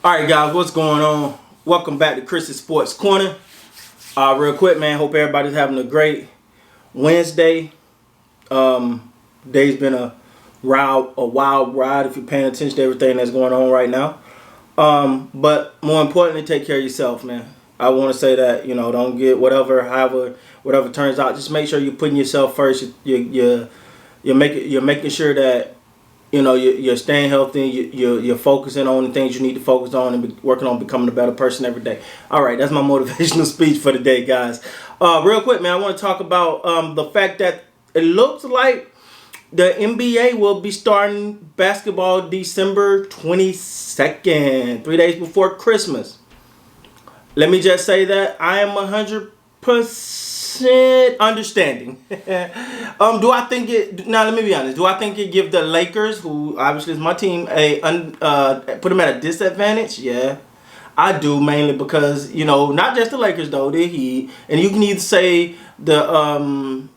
All right, guys, what's going on? Welcome back to Chris's Sports Corner. Real quick, man. Hope everybody's having a great Wednesday. Day's been a wild ride if you're paying attention to everything that's going on right now. But more importantly, take care of yourself, man. I want to say that don't get whatever turns out. Just make sure you're putting yourself first. You're making sure that you're staying healthy. You're focusing on the things you need to focus on and working on becoming a better person every day. All right, that's my motivational speech for the day, guys. Real quick, man, I want to talk about the fact that it looks like the NBA will be starting basketball December 22nd, 3 days before Christmas. Let me just say that I am 100% understanding. Do I think it? Now, let me be honest. Do I think it give the Lakers, who obviously is my team, put them at a disadvantage? Yeah, I do, mainly because not just the Lakers though, the Heat, and you can either say the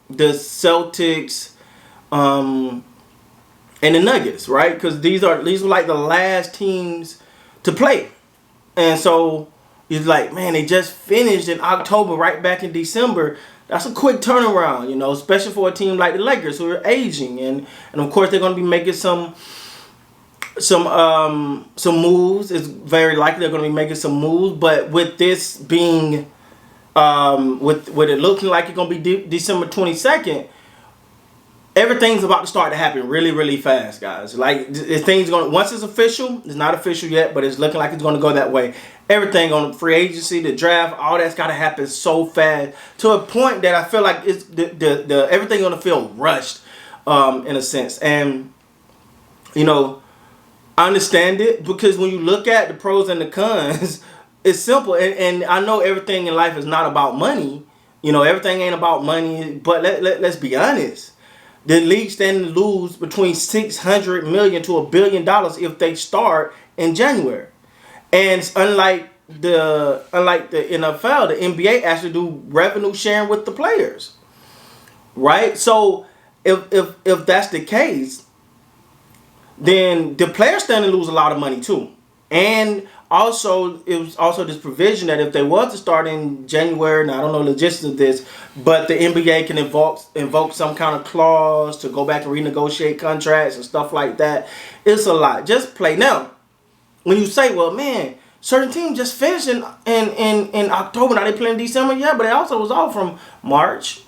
Celtics, and the Nuggets, right? Because these are like the last teams to play, and so. It's like, man, they just finished in October, right back in December. That's a quick turnaround, especially for a team like the Lakers who are aging, and of course they're going to be making some moves. It's very likely they're going to be making some moves, but with this being, with it looking like it's going to be December 22nd. Everything's about to start to happen really, really fast, guys. Like, once it's official, it's not official yet, but it's looking like it's going to go that way. Everything on free agency, the draft, all that's got to happen so fast to a point that I feel like it's the everything going to feel rushed, in a sense. And I understand it because when you look at the pros and the cons, it's simple. And I know everything in life is not about money. Everything ain't about money. But let's be honest. The league standing to lose between $600 million to $1 billion if they start in January. And unlike the NFL, the NBA actually do revenue sharing with the players, right? So if that's the case, then the players stand to lose a lot of money too. And also, it was also this provision that if they was to start in January, now I don't know the logistics of this, but the NBA can invoke some kind of clause to go back and renegotiate contracts and stuff like that. It's a lot. Just play. Now, when you say, well, man, certain teams just finished in October, now they play in December, yeah, but it also was off from March,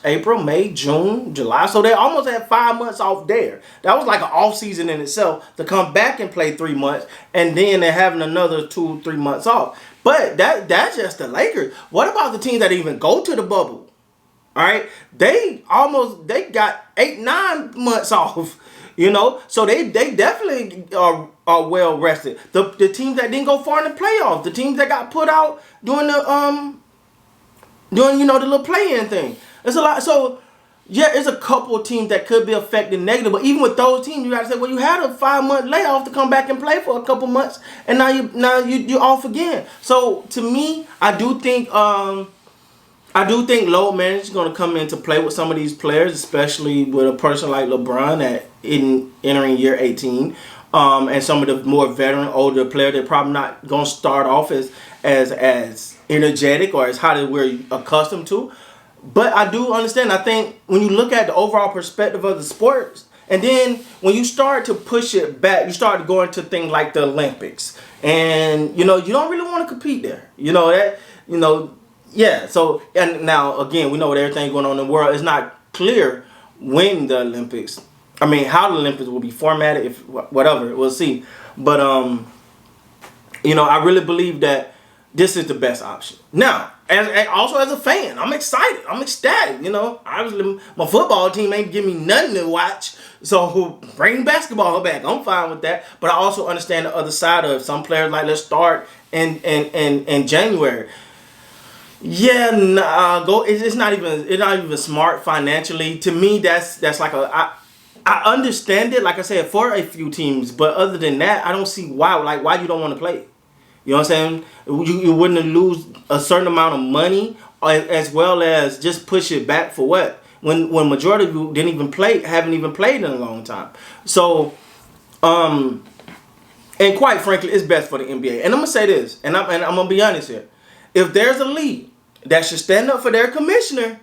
April, May, June, July. So they almost had 5 months off there. That was like an off season in itself to come back and play 3 months, and then they're having another 2-3 months off. But that's just the Lakers. What about the teams that even go to the bubble? All right, they got 8-9 months off. So they definitely are well rested. The teams that didn't go far in the playoffs, the teams that got put out during the the little play-in thing. It's a lot. So, yeah, it's a couple of teams that could be affected negative. But even with those teams, you got to say, well, you had a 5-month layoff to come back and play for a couple months, and now you're off again. So, to me, I do think load management is going to come into play with some of these players, especially with a person like LeBron entering year 18, and some of the more veteran, older players. They're probably not going to start off as energetic or as how they were accustomed to. But I do understand. I think when you look at the overall perspective of the sports, and then when you start to push it back, you start to go into things like the Olympics, and you don't really want to compete there. Yeah. So, and now again, we know with everything going on in the world, it's not clear when the Olympics. I mean, how the Olympics will be formatted, if whatever, we'll see. But I really believe that this is the best option. Now, also as a fan, I'm excited. I'm ecstatic. Obviously my football team ain't give me nothing to watch, so bring basketball back. I'm fine with that. But I also understand the other side of some players like, let's start in January. Yeah, it's not even smart financially. To me, that's like I understand it, like I said, for a few teams, but other than that, I don't see why you don't want to play. You know what I'm saying? You wouldn't lose a certain amount of money, as well as just push it back for what? When majority of you haven't even played in a long time. So, And quite frankly, it's best for the NBA. And I'm gonna say this, and I'm gonna be honest here. If there's a league that should stand up for their commissioner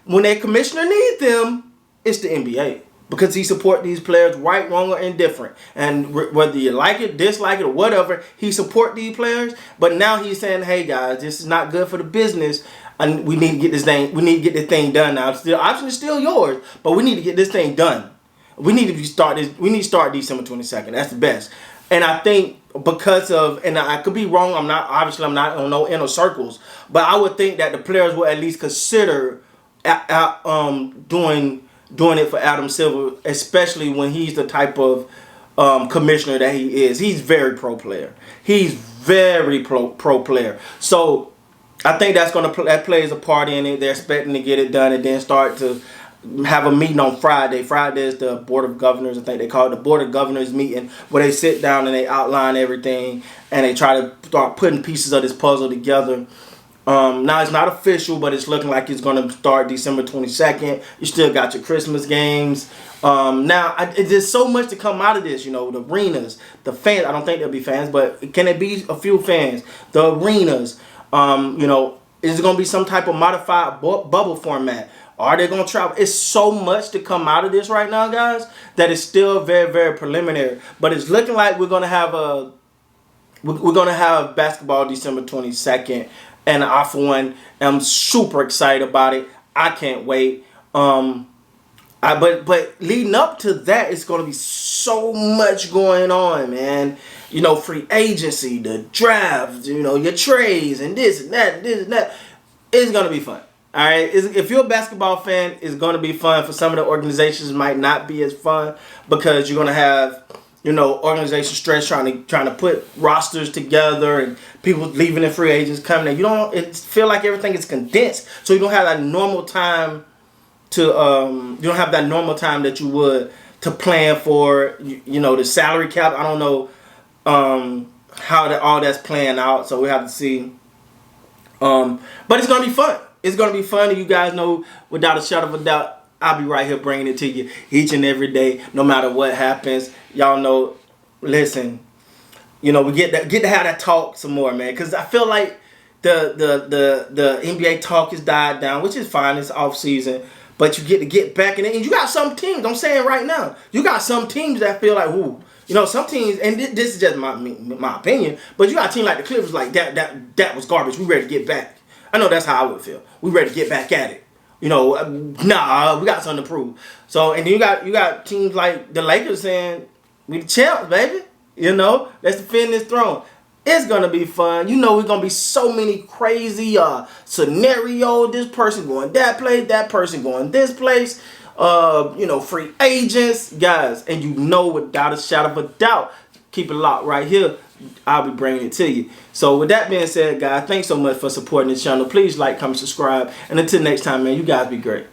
when their commissioner needs them, it's the NBA. Because he support these players, right, wrong, or indifferent. And whether you like it, dislike it, or whatever, he support these players. But now he's saying, hey guys, this is not good for the business. And we need to get this thing. We need to get this thing done now. The option is still yours, but we need to get this thing done. We need to start this. We need to start December 22nd. That's the best. And I think because of, and I could be wrong. I'm not on no inner circles, but I would think that the players will at least consider doing it for Adam Silver, especially when he's the type of commissioner that he is. He's very pro player. He's very pro player. So I think that plays a part in it. They're expecting to get it done and then start to have a meeting on Friday. Friday is the Board of Governors, I think they call it the Board of Governors meeting, where they sit down and they outline everything and they try to start putting pieces of this puzzle together. Now it's not official, but it's looking like it's going to start December 22nd. You still got your Christmas games. There's so much to come out of this. You know, the arenas, the fans. I don't think there'll be fans, but can it be a few fans? The arenas. Is it going to be some type of modified bubble format? Are they going to travel? It's so much to come out of this right now, guys, that it's still very, very preliminary. But it's looking like we're going to have basketball December 22nd. And I, for one, am super excited about it. I can't wait. But leading up to that, it's going to be so much going on, man. You know, free agency, the draft, your trades, and this and that. It's going to be fun. All right? If you're a basketball fan, it's going to be fun. For some of the organizations, it might not be as fun because you're going to have organization stress trying to put rosters together and people leaving and free agents coming in. It feel like everything is condensed, so you don't have that normal time that you would to plan for the salary cap. I don't know how all that's playing out, so we have to see. But it's gonna be fun. It's gonna be fun, and you guys know without a shadow of a doubt, I'll be right here bringing it to you each and every day, no matter what happens. Y'all know, listen, we get to have that talk some more, man, because I feel like the NBA talk has died down, which is fine. It's off season, but you get back in it, and you got some teams. I'm saying right now, you got some teams that feel like, ooh, some teams, and this is just my opinion, but you got a team like the Clippers, like that was garbage. We ready to get back. I know that's how I would feel. We ready to get back at it. We got something to prove. So, and then you got teams like the Lakers saying, we the champs, baby. Let's defend this throne. It's going to be fun. We're going to be so many crazy scenarios. This person going that place, that person going this place. Free agents, guys. And without a shadow of a doubt, keep it locked right here. I'll be bringing it to you. So with that being said, guys, thanks so much for supporting this channel. Please like, comment, subscribe. And until next time, man, you guys be great.